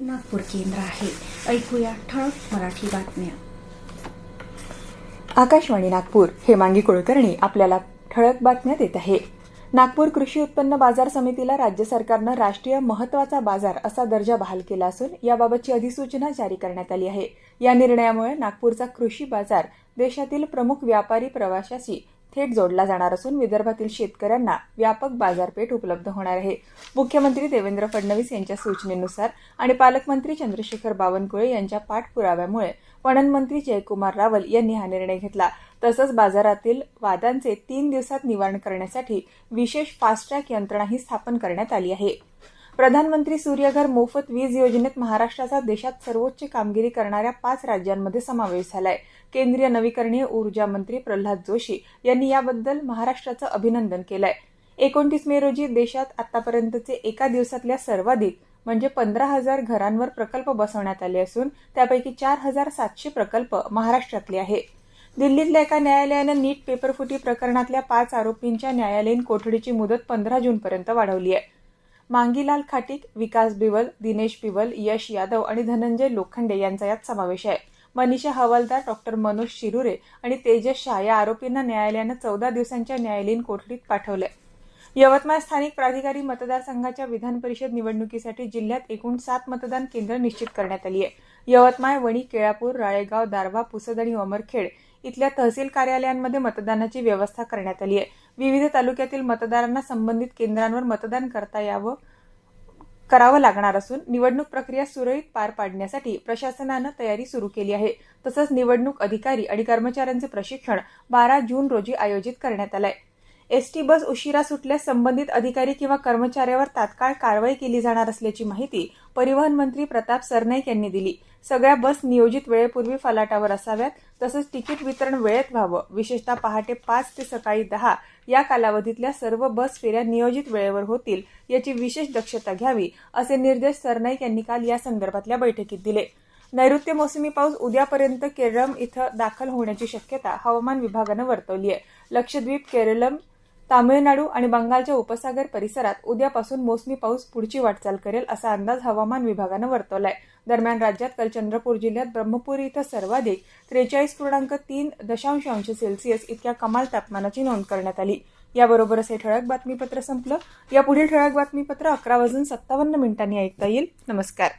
नागपूर केंद्र आहे. ऐकूया ठळक मराठी बातम्या. आकाशवाणी नागपूर, हेमांगी कुलकर्णी आपल्याला ठळक बातम्या देत आहे. नागपूर कृषी उत्पन्न बाजार समितीला राज्य सरकारनं राष्ट्रीय महत्त्वाचा बाजार असा दर्जा बहाल केला असून याबाबतची अधिसूचना जारी करण्यात आली आहे. या निर्णयामुळे नागपूरचा कृषी बाजार देशातील प्रमुख व्यापारी प्रवाशाशी थेट जोडला जाणार असून विदर्भातील शेतकऱ्यांना व्यापक बाजारपेठ उपलब्ध होणार आहे. मुख्यमंत्री देवेंद्र फडणवीस यांच्या सूचनेनुसार आणि पालकमंत्री चंद्रशेखर बावनकुळे यांच्या पाठपुराव्यामुळे पणन मंत्री जयकुमार रावल यांनी हा निर्णय घेतला. तसंच बाजारातील वादांचे 3 दिवसात निवारण करण्यासाठी विशेष फास्ट ट्रॅक यंत्रणाही स्थापन करण्यात आली आहे. प्रधानमंत्री सूर्यघर मोफत वीज योजनेत महाराष्ट्राचा देशात सर्वोच्च कामगिरी करणाऱ्या 5 राज्यांमध्ये समावेश झालाय. केंद्रीय नवीकरणीय ऊर्जा मंत्री प्रल्हाद जोशी यांनी याबद्दल महाराष्ट्राचं अभिनंदन केलंय. 29 मे रोजी देशात आतापर्यंतचे एका दिवसातल्या सर्वाधिक म्हणजे 15,000 घरांवर प्रकल्प बसवण्यात आले असून त्यापैकी 4,700 प्रकल्प महाराष्ट्रातले आहे. दिल्लीतल्या एका न्यायालयानं नीट पेपरफुटी प्रकरणातल्या 5 आरोपींच्या न्यायालयीन कोठडीची मुदत 15 जूनपर्यंत वाढवली आहे. मांगीलाल खाटीक, विकास बिवल, दिनेश बिवल, यश यादव आणि धनंजय लोखंडे यांचा यात समावेश आहे. मनीषा हवालदार, डॉक्टर मनोज शिरुरे आणि तेजस शाह या आरोपींना न्यायालयानं 14 दिवसांच्या न्यायालयीन कोठडीत पाठवलंय. यवतमाळ स्थानिक प्राधिकारी मतदारसंघाच्या विधान परिषद निवडणुकीसाठी जिल्ह्यात एकूण 7 मतदान केंद्र निश्चित करण्यात आली आहे. यवतमाळ, वणी, केळापूर, राळेगाव, दारव्हा, पुसद आणि अमरखेड इथल्या तहसील कार्यालयांमध्ये मतदानाची व्यवस्था करण्यात आली आहे. विविध तालुक्यातील मतदारांना संबंधित केंद्रांवर मतदान करावं लागणार असून निवडणूक प्रक्रिया सुरळीत पार पाडण्यासाठी प्रशासनानं तयारी सुरू केली आहे. तसंच निवडणूक अधिकारी आणि कर्मचाऱ्यांचे प्रशिक्षण 12 जून रोजी आयोजित करण्यात आलंय. एसटी बस उशिरा सुटल्यास संबंधित अधिकारी किंवा कर्मचाऱ्यावर तात्काळ कारवाई केली जाणार असल्याची माहिती परिवहन मंत्री प्रताप सरनाईक यांनी दिली. सगळ्या बस नियोजित वेळेपूर्वी फलाटावर असाव्यात. तसंच तिकीट वितरण वेळेत व्हावं. विशेषतः पहाटे 5 ते सकाळी 10 या कालावधीतल्या सर्व बस फेऱ्या नियोजित वेळेवर होतील याची विशेष दक्षता घ्यावी असे निर्देश सरनाईक यांनी काल या संदर्भातल्या बैठकीत दिले. नैऋत्य मोसमी पाऊस उद्यापर्यंत केरळम इथं दाखल होण्याची शक्यता हवामान विभागानं वर्तवली आहे. लक्षद्वीप, केरळम, तामिळनाडू आणि बंगालच्या उपसागर परिसरात उद्यापासून मोसमी पाऊस पुढची वाटचाल करेल असा अंदाज हवामान विभागानं वर्तवलाय. दरम्यान राज्यात काल चंद्रपूर जिल्ह्यात ब्रह्मपुरी इथं सर्वाधिक 43.3 सेल्सिअस इतक्या कमाल तापमानाची नोंद करण्यात आली. याबरोबरच हे ठळक बातमीपत्र संपलं. या पुढील ठळक बातमीपत्र 11:57 ऐकता येईल. नमस्कार.